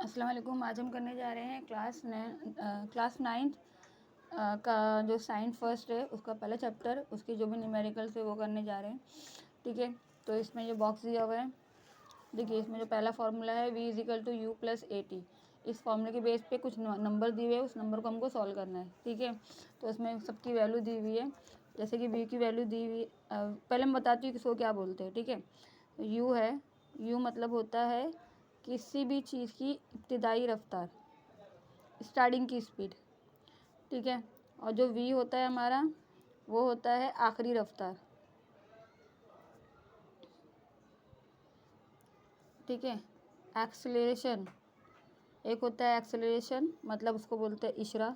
अस्सलाम वालेकुम। आज हम करने जा रहे हैं क्लास नाइन्थ का जो साइंस फर्स्ट है उसका पहला चैप्टर, उसकी जो भी न्यूमेरिकल्स है वो करने जा रहे हैं। ठीक है, तो इसमें जो बॉक्स दिया हुआ है, देखिए इसमें जो पहला फार्मूला है v equal to u plus a t. इस फार्मूले के बेस पे कुछ नंबर दिए हुए हैं, उस नंबर को हमको सॉल्व करना है। ठीक है, तो इसमें सबकी वैल्यू दी हुई है, जैसे कि v की वैल्यू दी हुई पहले मैं बताती हूँ कि इसको क्या बोलते हैं। ठीक है, u है, u मतलब होता है किसी भी चीज़ की इब्तिदाई रफ्तार, स्टार्टिंग की स्पीड। ठीक है, और जो v होता है हमारा वो होता है आखिरी रफ्तार। ठीक है, एक्सेलरेशन एक होता है एक्सेलरेशन, मतलब उसको बोलते हैं इशरा।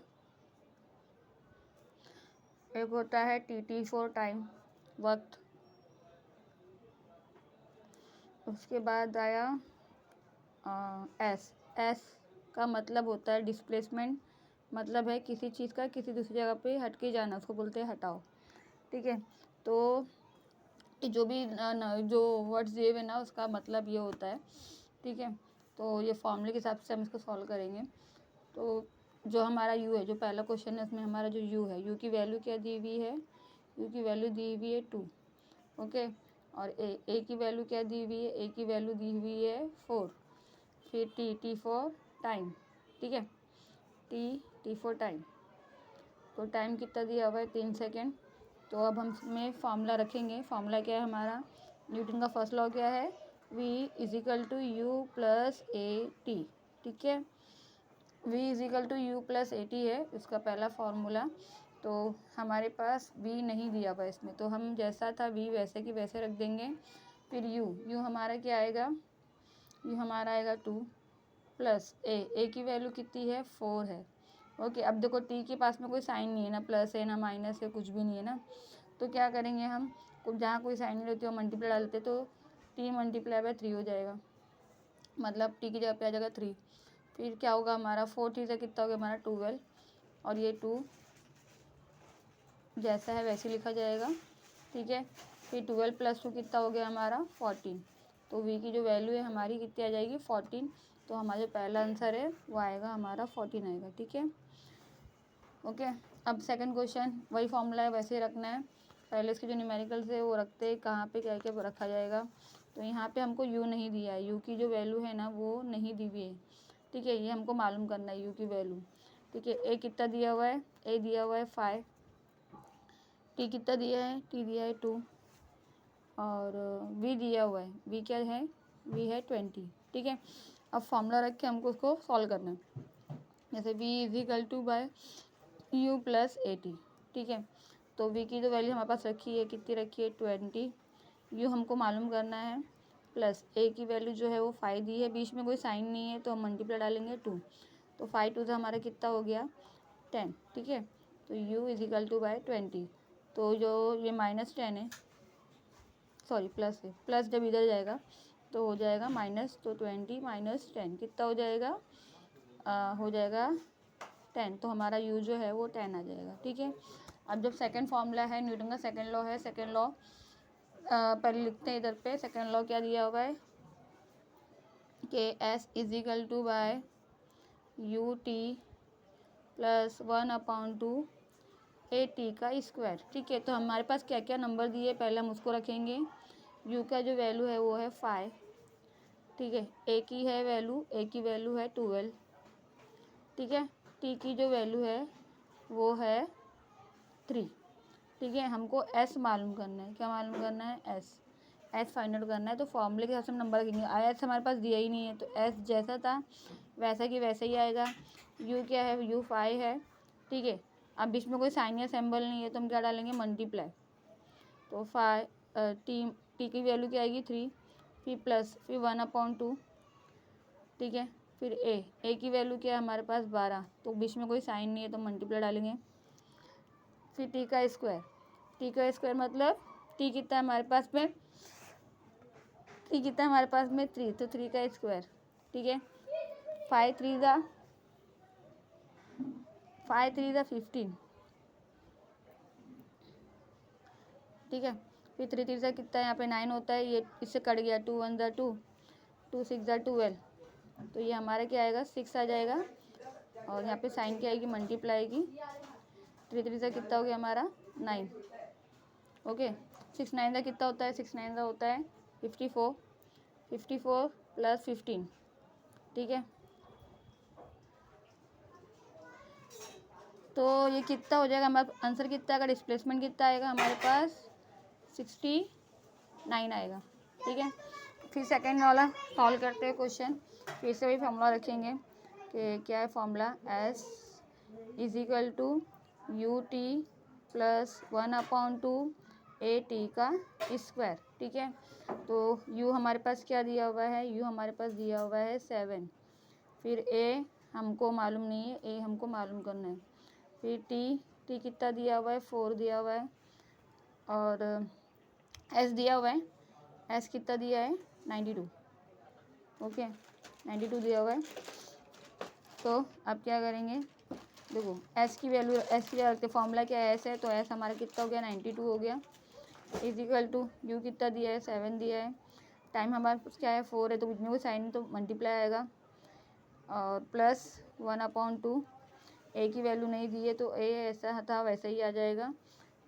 एक होता है टी फॉर टाइम, वक्त। उसके बाद आया एस का मतलब होता है डिस्प्लेसमेंट, मतलब है किसी चीज़ का किसी दूसरी जगह पे हट के जाना, उसको बोलते हैं हटाओ। ठीक है, तो जो भी जो वर्ड्स दिए हुए ना उसका मतलब ये होता है। ठीक है, तो ये फॉर्मूले के हिसाब से हम इसको सॉल्व करेंगे। तो जो हमारा u है, जो पहला क्वेश्चन है उसमें हमारा जो u है, u की वैल्यू क्या दी हुई है, u की वैल्यू दी हुई है 2। ओके, और a की वैल्यू क्या दी हुई है, a की वैल्यू दी हुई है 4। फिर t फॉर टाइम। ठीक है, t फॉर टाइम, तो टाइम कितना दिया हुआ है 3 सेकेंड। तो अब हम इसमें फार्मूला रखेंगे। फार्मूला क्या है हमारा, न्यूटन का फर्स्ट लॉ क्या है, v equal to u plus a t. ठीक है, v equal to u plus a t है इसका पहला फार्मूला। तो हमारे पास v नहीं दिया हुआ इसमें, तो हम जैसा था v वैसे की वैसे रख देंगे। फिर u हमारा क्या आएगा, u हमारा आएगा 2 प्लस a की वैल्यू कितनी है 4 है। ओके, अब देखो t के पास में कोई साइन नहीं है, ना प्लस है ना माइनस है, कुछ भी नहीं है ना। तो क्या करेंगे हम, जहाँ कोई साइन नहीं रहती है मल्टीप्लाई डालते, तो t मल्टीप्लाई बाय 3 हो जाएगा, मतलब t की जगह पे आ जाएगा 3। फिर क्या होगा हमारा 4 3 से कितना हो गया हमारा 12, और ये 2 जैसा है वैसे लिखा जाएगा। ठीक है, फिर 12 प्लस 2 कितना हो गया हमारा 14। तो v की जो वैल्यू है हमारी कितनी आ जाएगी 14। तो हमारा जो पहला आंसर है वो आएगा हमारा 14 आएगा। ठीक है, ओके। अब सेकंड क्वेश्चन, वही फॉर्मूला है वैसे ही रखना है। पहले इसके जो न्यूमेरिकल्स है वो रखते हैं, कहाँ पे क्या क्या रखा जाएगा। तो यहाँ पे हमको u नहीं दिया है, u की जो वैल्यू है ना वो नहीं दी हुई है। ठीक है, ये हमको मालूम करना है u की वैल्यू। ठीक है, a कितना दिया हुआ है, a दिया हुआ है 5। t कितना दिया है, t दिया है 2, और v दिया हुआ है, v क्या है, v है 20। ठीक है, अब फॉर्मूला रख के हमको उसको सॉल्व करना है, जैसे v equal to by u plus a t. ठीक है, तो v की जो वैल्यू हमारे पास रखी है, कितनी रखी है 20, u हमको मालूम करना है, प्लस a की वैल्यू जो है वो 5 दी है, बीच में कोई साइन नहीं है तो हम मल्टीप्लाई डालेंगे 2। तो 5 2 से हमारा कितना हो गया 10। ठीक है, तो u इजिकल टू बाय 20। तो जो ये -10 है, सॉरी प्लस है, प्लस जब इधर जाएगा तो हो जाएगा माइनस, तो 20 माइनस 10 कितना हो जाएगा, हो जाएगा 10। तो हमारा u जो है वो 10 आ जाएगा। ठीक है, अब जब सेकंड फार्मूला है, न्यूटन का सेकंड लॉ है, सेकंड लॉ पहले लिखते हैं इधर पे। सेकंड लॉ क्या दिया हुआ है कि s equal to by u t plus 1/2 a t का स्क्वायर। ठीक है, तो हमारे पास क्या क्या नंबर दिए पहले हम उसको रखेंगे। u का जो वैल्यू है वो है 5। ठीक है, a की है वैल्यू, a की वैल्यू है 12। ठीक है, t की जो वैल्यू है वो है 3। ठीक है, हमको s मालूम करना है, क्या मालूम करना है, s फाइंड आउट करना है। तो फॉर्मूले के हिसाब से हम नंबर रखेंगे। s हमारे पास दिया ही नहीं है, तो s जैसा था वैसा कि वैसा ही आएगा। u क्या है, u 5 है। ठीक है, अब बीच में कोई साइन या सिंबल नहीं है तो हम क्या डालेंगे मल्टीप्लाई। तो 5 टी की वैल्यू क्या आएगी 3, फिर प्लस, फिर 1/2। ठीक है, फिर ए की वैल्यू क्या है हमारे पास 12, तो बीच में कोई साइन नहीं है तो मल्टीप्लाई डालेंगे। फिर टी का स्क्वायर मतलब टी कितना है हमारे पास में, टी कितना है हमारे पास में 3, तो 3 का स्क्वायर। ठीक है, 5 3 ज़ा 15। ठीक है, फिर 3 3 ज़ा कितना है यहाँ पे 9 होता है, ये इससे कट गया, 2 1 ज़ा 2, 2 6 ज़ा 12। तो ये हमारा क्या आएगा 6 आ जाएगा, और यहाँ पे साइन क्या आएगी मल्टीप्लाई की, 3 3 से कितना हो गया हमारा 9। ओके, 6 9 का कितना होता है, 6 9 का होता है 54, 54 प्लस 15, ठीक है। तो ये कितना हो जाएगा हमारा आंसर, कितना आएगा, डिस्प्लेसमेंट कितना आएगा हमारे पास 69 आएगा, ठीक है। फिर सेकंड वाला सॉल्व करते हैं क्वेश्चन। फिर से वही फॉर्मूला रखेंगे कि क्या है formula, s is equal to u t plus 1/2 a t का स्क्वायर, ठीक है। तो u हमारे पास क्या दिया हुआ है, u हमारे पास दिया हुआ है 7, फिर a हमको मालूम नहीं है, a हमको मालूम करना है, फिर t कितना दिया हुआ है 4 दिया हुआ है, और s दिया हुआ है, s कितना दिया है 92, ओके 92 दिया हुआ है। तो अब क्या करेंगे, देखो s की वैल्यू, s की वैल्यू फॉर्मूला क्या है, s है, तो s हमारा कितना हो गया 92 हो गया, इज इक्वल टू u कितना दिया है 7 दिया है, टाइम हमारे पास क्या है 4 है, तो इसमें कोई साइन तो मल्टीप्लाई आएगा, और प्लस 1/2, ए की वैल्यू नहीं दी है तो ए ऐसा था वैसा ही आ जाएगा,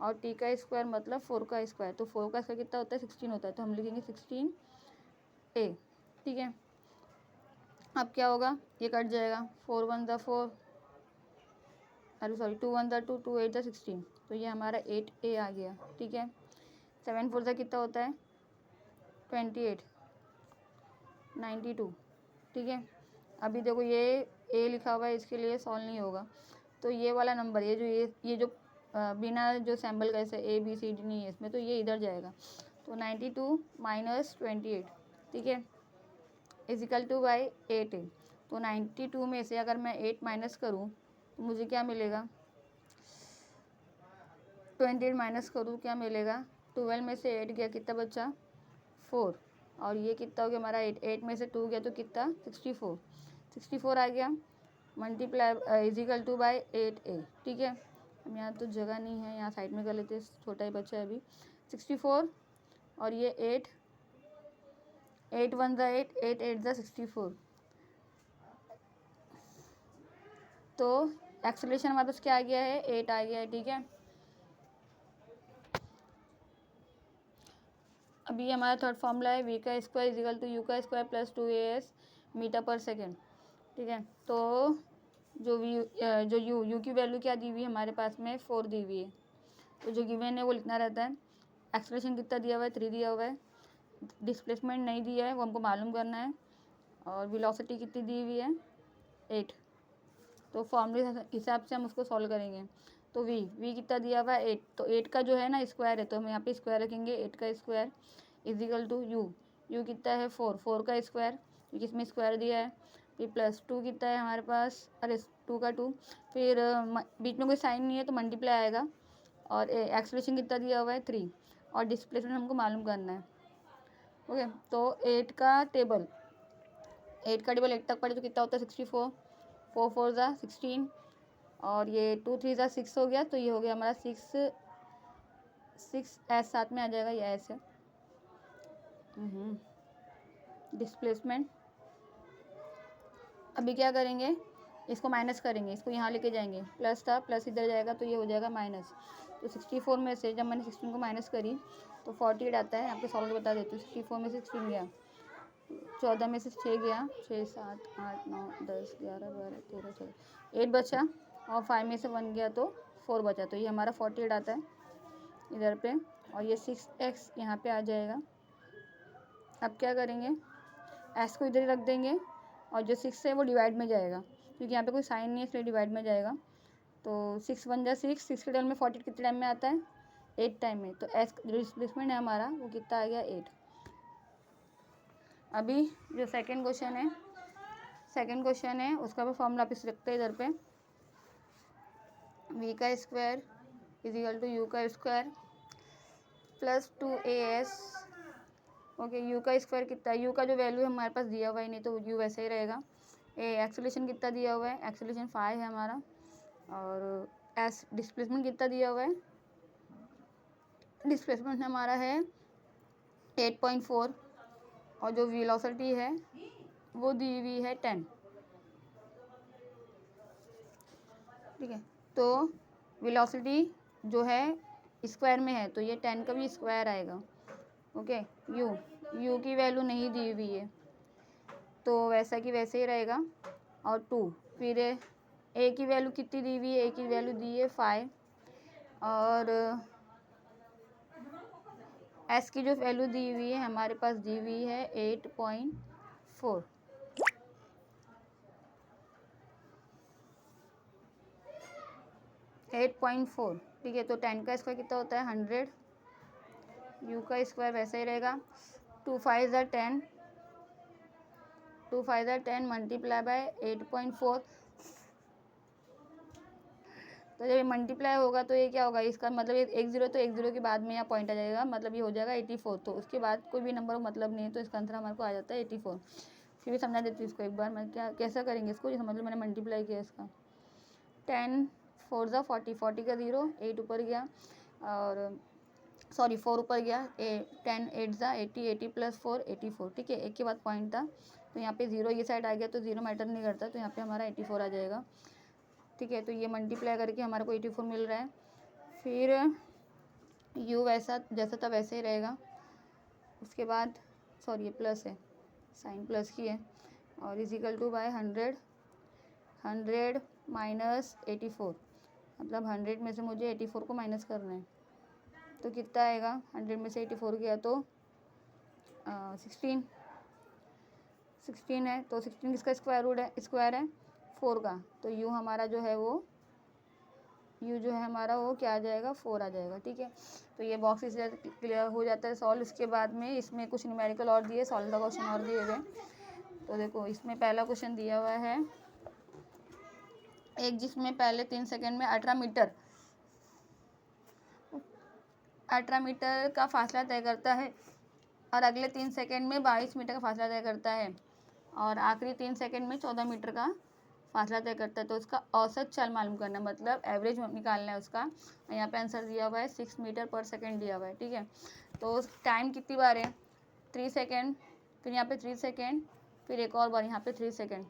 और टी का स्क्वायर मतलब 4 का स्क्वायर, तो 4 का स्क्वायर कितना होता है 16 होता है, तो हम लिखेंगे 16 ए, ठीक है। अब क्या होगा, ये कट जाएगा, 4 1 ज़ा 4, अरे सॉरी 2 1 ज़ा 2, 2 8 ज़ा 16, तो ये हमारा 8a आ गया, ठीक है। 7 4 ज़ा कितना होता है 28, 92, ठीक है। अभी देखो ये a लिखा हुआ है, इसके लिए सॉल्व नहीं होगा, तो ये वाला नंबर, ये जो बिना जो सैम्बल कैसे ए बी सी डी नहीं है इसमें, तो ये इधर जाएगा, तो 92 माइनस 28, ठीक है, इजिकल टू बाई 8 है। तो 92 में से अगर मैं 8 माइनस करूँ तो मुझे क्या मिलेगा, 28 माइनस करूँ क्या मिलेगा, 12 में से 8 गया कितना बचा 4, और ये कितना हो गया हमारा 8 में से 2 गया तो कितना 64, 64 आ गया, multiply is equal two by 8a, ठीक है। अब यहाँ तो जगह नहीं है, यहाँ साइड में कर लेते, छोटा ही बच्चा है अभी, 64 और ये 8 8 1 ज़ा 8, 8 8 ज़ा 64, तो एक्सेलरेशन हमारे पास क्या आ गया है 8 आ गया है, ठीक है। अभी हमारा थर्ड फॉर्मूला है v का स्क्वायर इजिकल टू u का स्क्वायर प्लस 2as मीटर पर सेकेंड, ठीक है। तो जो u की वैल्यू क्या दी हुई है हमारे पास में 4 दी हुई है, तो जो गिवन है वो लिखना रहता है। एक्सेलरेशन कितना दिया हुआ है 3 दिया हुआ है, डिस्प्लेसमेंट नहीं दिया है वो हमको मालूम करना है, और वेलोसिटी कितनी दी हुई है 8, तो फॉर्मूले हिसाब से हम उसको सॉल्व करेंगे। तो v कितना दिया हुआ है 8, तो 8 का जो है ना स्क्वायर है, तो हम यहाँ पे स्क्वायर रखेंगे, 8 का स्क्वायर इजिकल टू u कितना है 4 का स्क्वायर, क्योंकि इसमें स्क्वायर दिया है, फिर प्लस 2 कितना है हमारे पास, अरे 2 का 2, फिर बीच में कोई साइन नहीं है तो मल्टीप्लाई आएगा, और एक्सेलरेशन कितना दिया हुआ है 3, और डिस्प्लेसमेंट हमको मालूम करना है, ओके। तो 8 का टेबल 8 तक पढ़े तो कितना होता है 64, 4 4 ज़ा 16, और ये 2 3 ज़ा 6 हो गया, तो ये हो गया हमारा 6 एस साथ में आ जाएगा, ये एस है। डिस्प्लेसमेंट अभी क्या करेंगे, इसको माइनस करेंगे, इसको यहाँ लेके जाएंगे, प्लस था प्लस इधर जाएगा तो ये हो जाएगा माइनस, तो 64 में से जब मैंने 16 को माइनस करी तो 48 आता है, आपको सॉल्व बता देती हूँ। 64 में से 16 गया, 14 में से 6 गया, 6 7 8 9 10 11 12 13 14, 8 बचा, और 5 में से 1 गया तो 4 बचा, तो ये हमारा 48 आता है इधर पे, और ये 6x यहाँ पे आ जाएगा। अब क्या करेंगे, s को इधर ही रख देंगे, और जो 6 है वो डिवाइड में जाएगा, क्योंकि यहाँ पे कोई साइन नहीं है इसलिए डिवाइड में जाएगा, तो 6 1 ज़ा 6, 6 के टाइम में 48 कितने टाइम में आता है 8 टाइम में, तो s जो डिस्प्लेसमेंट है हमारा वो कितना आ गया 8। अभी जो सेकंड क्वेश्चन है उसका भी फॉर्मूला आप इस रखते हैं इधर पे, v का स्क्वायर इजिकल टू u का square plus 2as, okay. u का स्क्वायर कितना है, u का जो वैल्यू है हमारे पास दिया हुआ है नहीं, तो u वैसे ही रहेगा। एक्सेलरेशन कितना दिया हुआ है, एक्सेलरेशन 5 है हमारा, और s डिस्प्लेसमेंट कितना दिया हुआ है, डिस्प्लेसमेंट हमारा है 8.4, और जो वेलोसिटी है वो दी हुई है 10, ठीक है। तो वेलोसिटी जो है स्क्वायर में है, तो ये 10 का भी स्क्वायर आएगा। ओके, यू की वैल्यू नहीं दी हुई है, तो वैसा कि वैसे ही रहेगा। और 2, फिर ए की वैल्यू कितनी दी हुई है, ए की वैल्यू दी है 5, और एस की जो वैल्यू दी हुई है हमारे पास दी हुई है 8.4। ठीक है। तो 10 का स्क्वायर कितना होता है 100, यू का स्क्वायर वैसे ही रहेगा। 2 5 ज़ा 10, 2 5 ज़ा 10 मल्टीप्लाई बाय 8.4। तो जब ये मल्टीप्लाई होगा तो ये क्या होगा, इसका मतलब ये 1 0, तो 1 0 के बाद में यहाँ पॉइंट आ जाएगा, मतलब ये हो जाएगा 84। तो उसके बाद कोई भी नंबर मतलब नहीं है, तो इसका आंसर हमारे को आ जाता है 84। फिर भी समझा देती हूँ इसको एक बार, मैं क्या कैसा करेंगे इसको, ये समझ लो मैंने मल्टीप्लाई किया इसका। 10 4 ज़ा 40, 40 का 0, 8 ऊपर गया, और सॉरी 4 ऊपर गया, 10 8 ज़ा 80, 80 प्लस 4 84, ठीक है। एक के बाद पॉइंट था, तो यहाँ पे 0 ये साइड आ गया, तो 0 मैटर नहीं करता, तो यहाँ पे हमारा 84 आ जाएगा, ठीक है। तो ये मल्टीप्लाई करके हमारे को 84 मिल रहा है। फिर यू वैसा जैसा था वैसे ही रहेगा। उसके बाद सॉरी ये प्लस है, साइन प्लस की है, और इजिकल टू बाय 100 माइनस 84, मतलब 100 में से मुझे 84 को माइनस करना है, तो कितना आएगा, 100 में से 84 गया तो 16 है। तो 16 किसका स्क्वायर है 4 का, तो यू हमारा जो है वो क्या आ जाएगा 4 आ जाएगा, ठीक है। तो ये बॉक्स इसलिए क्लियर हो जाता है सॉल्व। इसके बाद में इसमें कुछ न्यूमेरिकल और दिए, सॉल्व का क्वेश्चन और दिए हुए। तो देखो इसमें पहला क्वेश्चन दिया हुआ है एक, जिसमें पहले 3 सेकेंड में 18 मीटर का फासला तय करता है, और अगले 3 सेकेंड में 22 मीटर का फासला तय करता है, और आखिरी 3 सेकेंड में 14 मीटर का फासला तय करता है। तो उसका औसत चाल मालूम करना, मतलब एवरेज निकालना है उसका। यहाँ पे आंसर दिया हुआ है 6 मीटर पर सेकेंड दिया हुआ है, ठीक है। तो टाइम कितनी बार है 3 सेकेंड, फिर यहाँ पे 3 सेकेंड, फिर एक और बार यहाँ पे 3 सेकेंड,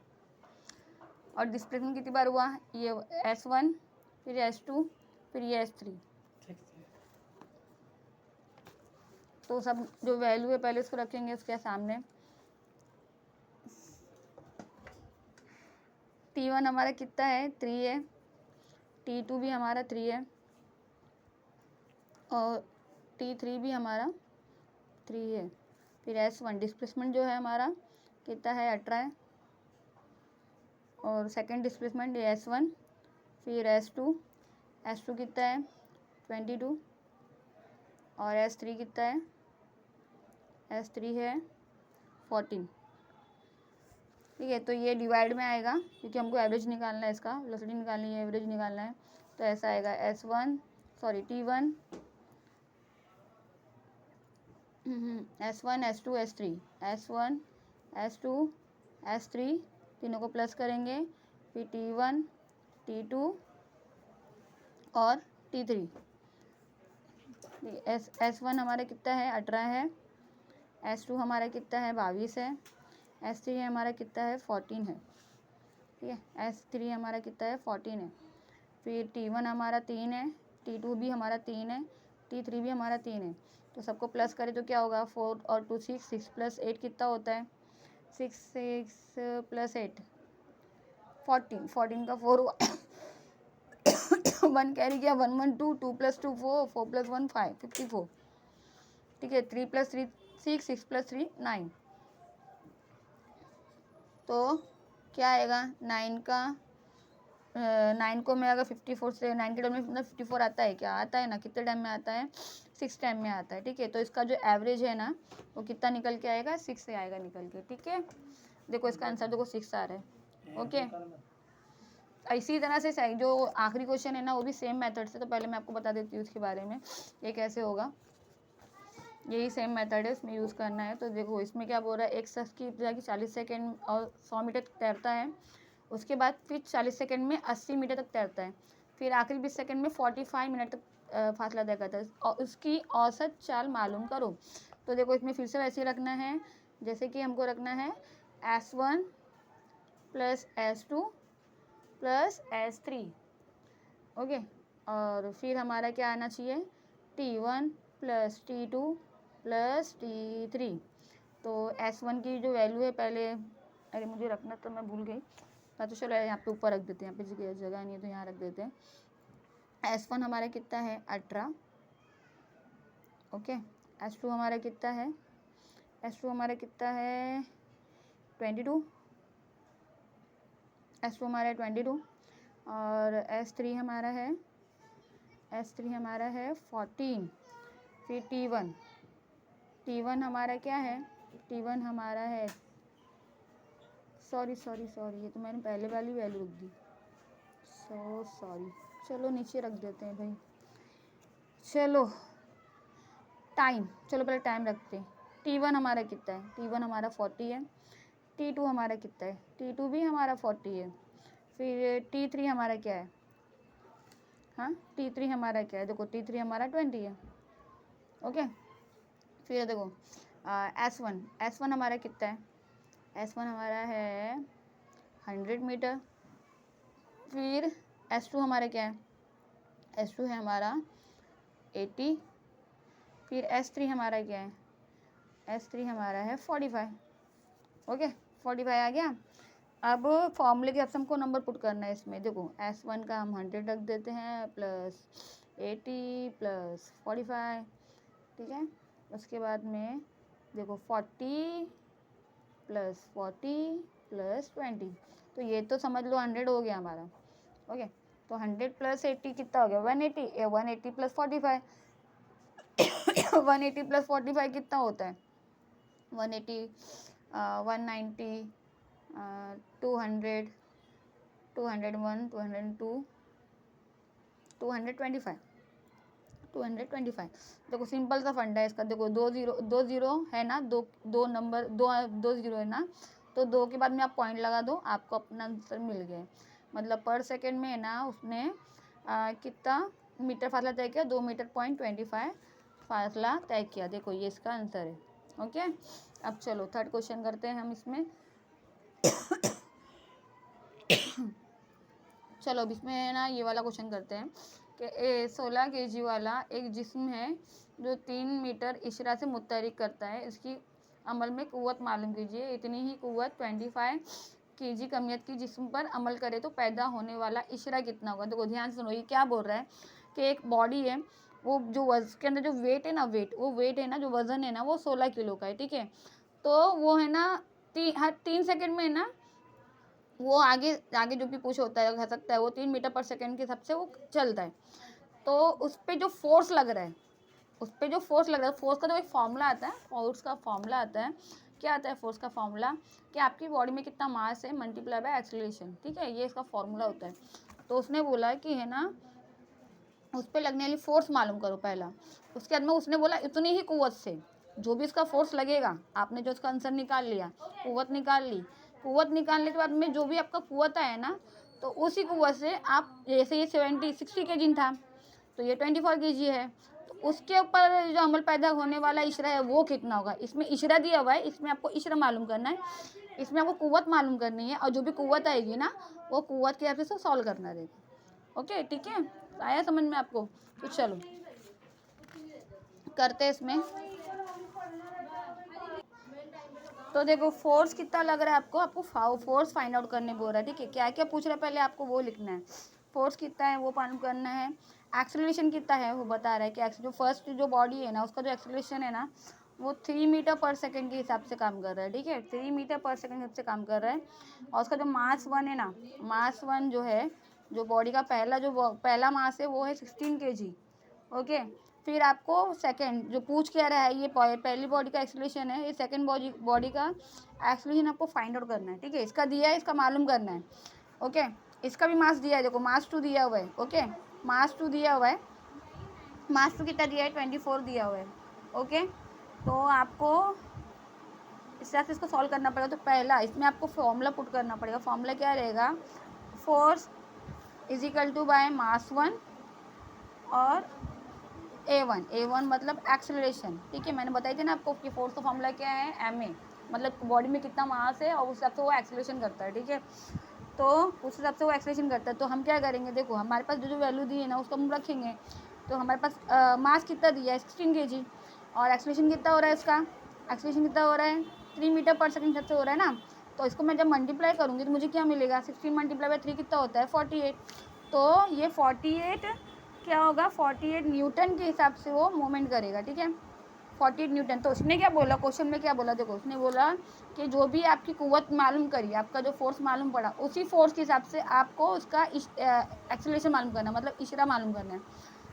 और डिस्प्लेसमेंट कितनी बार हुआ, ये S1, फिर S2, फिर ये S3। तो सब जो वैल्यू है पहले उसको रखेंगे उसके सामने। T1 हमारा कितना है 3 है, T2 भी हमारा 3 है, और T3 भी हमारा 3 है। फिर S1 डिस्प्लेसमेंट जो है हमारा कितना है 18 है, और सेकंड डिस्प्लेसमेंट ये S1, फिर S2 कितना है 22, और S3 कितना है, S3 है 14, ठीक है। तो ये डिवाइड में आएगा, क्योंकि हमको एवरेज निकालना है, इसका वेलोसिटी निकालनी है, एवरेज निकालना है। तो ऐसा आएगा T1 S1 S2 S3, S1 S2 S3 तीनों को प्लस करेंगे, फिर T1 T2 और T3। S1 हमारा कितना है 18 है, S2 हमारा कितना है 22 है, S3 हमारा कितना है 14 है, ठीक है। S3 हमारा कितना है 14 है। फिर T1 हमारा 3 है, T2 भी हमारा 3 है, T3 भी हमारा 3 है। तो सबको प्लस करें तो क्या होगा 4 और 2 6, 6 प्लस 8 कितना होता है 6 प्लस 8 14, 14 का 4 हुआ 1 कैरी किया 1 1 2, 2 प्लस 2 4, 4 प्लस 1 5, 54, ठीक है। 3 प्लस 3 6, 6 प्लस 3 9। तो क्या आएगा 9 को मैं अगर 54 से 9 के टाइम में मतलब 54 आता है, क्या आता है ना, कितने टाइम में आता है 6 टाइम में आता है, ठीक है। तो इसका जो एवरेज है ना वो कितना निकल के आएगा 6 से आएगा निकल के, ठीक है। देखो इसका आंसर देखो 6 आ रहा है, ओके। इसी तरह से जो आखिरी क्वेश्चन है ना वो भी सेम मेथड से, तो पहले मैं आपको बता देती हूँ उसके बारे में ये कैसे होगा। यही सेम मेथड है, इसमें यूज़ करना है। तो देखो इसमें क्या बोल रहा है, एक शख्स की इब्तदा की 40 सेकेंड और 100 मीटर तक तैरता है, उसके बाद फिर 40 सेकेंड में 80 मीटर तक तैरता है, फिर आखिरी 20 सेकेंड में 45 मिनट तक फासला तय करता है, और उसकी औसत चाल मालूम करो। तो देखो इसमें फिर से वैसे ही रखना है जैसे कि हमको रखना है S1 plus S2 plus S3, okay. और फिर हमारा क्या आना चाहिए, T1 plus T2 plus T3। तो S1 की जो वैल्यू है पहले, अरे मुझे रखना तो मैं भूल गई, तो चलो यहाँ पे ऊपर रख देते हैं, यहाँ पे जगह नहीं है तो यहाँ रख देते हैं। S1 हमारा कितना है 18, ओके। S2 हमारा कितना है, S2 हमारा कितना है 22, S2 हमारा है 22। और S3 हमारा है 14। फिर T1 हमारा क्या है, T1 हमारा है, सॉरी, ये तो मैंने पहले वाली वैल्यू रख दी, सो सॉरी। चलो नीचे रख देते हैं भाई, चलो टाइम, चलो पहले टाइम रखते हैं। T1 हमारा कितना है, T1 हमारा 40 है। T2 हमारा कितना है, T2 भी हमारा 40 है। फिर T3 हमारा क्या है, हाँ T3 हमारा क्या है, देखो T3 हमारा 20 है, ओके। फिर देखो S1 हमारा कितना है, S1 हमारा है 100 मीटर। फिर S2 हमारा क्या है, S2 है हमारा 80। फिर S3 हमारा क्या है, S3 हमारा है 45, ओके। 45 आ गया। अब फॉर्मूले के ऑप्शन को नंबर पुट करना है इसमें, देखो S1 का हम 100 रख देते हैं प्लस 80 प्लस 45, ठीक है। उसके बाद में देखो 40 प्लस 40 प्लस 20, तो ये तो समझ लो 100 हो गया हमारा, ओके। तो 100 प्लस 80 कितना हो गया 180, 180 प्लस 45 180 प्लस 45 कितना होता है 180, 190, 200, 201, 202, 225, 225। देखो सिंपल सा फंडा है इसका, देखो दो जीरो है ना, दो नंबर, दो जीरो है ना, तो दो के बाद में आप पॉइंट लगा दो, आपको अपना आंसर मिल गया। मतलब पर सेकंड में है ना उसने कितना मीटर फासला तय किया, 2 मीटर पॉइंट 25 फासला तय किया। देखो ये इसका आंसर है, ओके। अब चलो थर्ड क्वेश्चन करते हैं हम इसमें। चलो अब इसमें है ना ये वाला क्वेश्चन करते हैं कि 16 kg वाला एक जिस्म है जो 3 मीटर इशरा से मुतहरिक करता है, इसकी अमल में कुव्वत मालूम कीजिए। इतनी ही कुव्वत 25 kg कमियत की जिस्म पर अमल करे तो पैदा होने वाला इशरा कितना होगा। देखो ध्यान से सुनो, ये क्या बोल रहा है कि एक बॉडी है, वो जो उसके अंदर जो वेट है ना, वेट है ना, जो वज़न है ना वो 16 किलो का है, ठीक है। तो वो है ना हर 3 सेकेंड में है ना वो आगे आगे जो भी पुश होता है खा सकता है, वो 3 मीटर पर सेकेंड के हिसाब से वो चलता है। तो उस पर जो फोर्स लग रहा है, फोर्स का जो एक फॉर्मूला आता है, क्या आता है फोर्स का फॉर्मूला, कि आपकी बॉडी में कितना मास है मल्टीप्लाई बाय एक्सीलरेशन, ठीक है, ये इसका फॉर्मूला होता है। तो उसने बोला कि है ना उस पर लगने वाली फोर्स मालूम करो पहला। उसके बाद में उसने बोला इतनी ही कुव्वत से जो भी इसका फोर्स लगेगा, आपने जो इसका आंसर निकाल लिया, कुव्वत निकालने के बाद में जो भी आपका कुव्वत आया ना, तो उसी कुव्वत से आप, जैसे ये 60 kg था तो ये 24 kg है, तो उसके ऊपर जो अमल पैदा होने वाला इशरा है वो कितना होगा। इसमें इशरा दिया हुआ है, इसमें आपको इशरा मालूम करना है, इसमें आपको कुव्वत मालूम करनी है, और जो भी कुव्वत आएगी ना वो कुव्वत के हिसाब से सॉल्व करना रहेगा, ओके, ठीक है। आया समझ में आपको। तो चलो करते हैं इसमें। तो देखो फोर्स कितना लग रहा है आपको फोर्स फाइंड आउट करने बोल रहा है, ठीक है। क्या क्या पूछ रहा है पहले आपको वो लिखना है, फोर्स कितना है वो मालूम करना है, एक्सेलरेशन कितना है वो बता रहा है कि जो फर्स्ट जो बॉडी है ना उसका जो एक्सेलरेशन है ना वो 3 मीटर पर सेकंड के हिसाब से काम कर रहा है, ठीक है, 3 मीटर पर सेकंड के हिसाब से काम कर रहा है। और उसका जो मास 1 है ना, मास 1 जो है, जो बॉडी का पहला मास है वो है 16 kg, ओके। फिर आपको सेकंड जो पूछ क्या रहा है, ये पहली बॉडी का एक्सेलरेशन है, ये सेकंड बॉडी का एक्सेलरेशन आपको फाइंड आउट करना है, ठीक है। इसका दिया है, इसका मालूम करना है, ओके। इसका भी मास दिया है, देखो मास 2 दिया हुआ है, ओके, मास 2 दिया हुआ है, मास 2 कितना दिया है 24 दिया हुआ है, ओके। तो आपको इस तरह से इसको सॉल्व करना पड़ेगा। तो पहला इसमें आपको फॉर्मूला पुट करना पड़ेगा। फॉर्मूला क्या रहेगा, force is equal to by mass 1 और A1 मतलब एक्सेलरेशन, ठीक है। मैंने बताई थी ना आपको कि फोर्स का फॉर्मूला क्या है, ma, मतलब बॉडी में कितना मास है और उस हिसाब से वो एक्सेलरेशन करता है, ठीक है। तो उस हिसाब से वो एक्सेलरेशन करता है। तो हम क्या करेंगे, देखो हमारे पास जो वैल्यू दी है ना उसको हम रखेंगे। तो हमारे पास मास कितना दिया है 16 kg और एक्सेलरेशन कितना हो रहा है इसका, एक्सेलरेशन कितना हो रहा है 3 मीटर पर सेकंड सबसे हो रहा है ना। तो इसको मैं जब मल्टीप्लाई करूँगी तो मुझे क्या मिलेगा, 16 मल्टीप्लाई बाई 3 कितना होता है 48। तो ये 48 क्या होगा, 48 न्यूटन के हिसाब से वो मूवमेंट करेगा, ठीक है, 48 न्यूटन। तो उसने क्या बोला, क्वेश्चन में क्या बोला, देखो उसने बोला कि जो भी आपकी कुव्वत मालूम करी, आपका जो फोर्स मालूम पड़ा, उसी फोर्स के हिसाब से आपको उसका एक्सेलरेशन मालूम करना, मतलब इशारा मालूम करना है।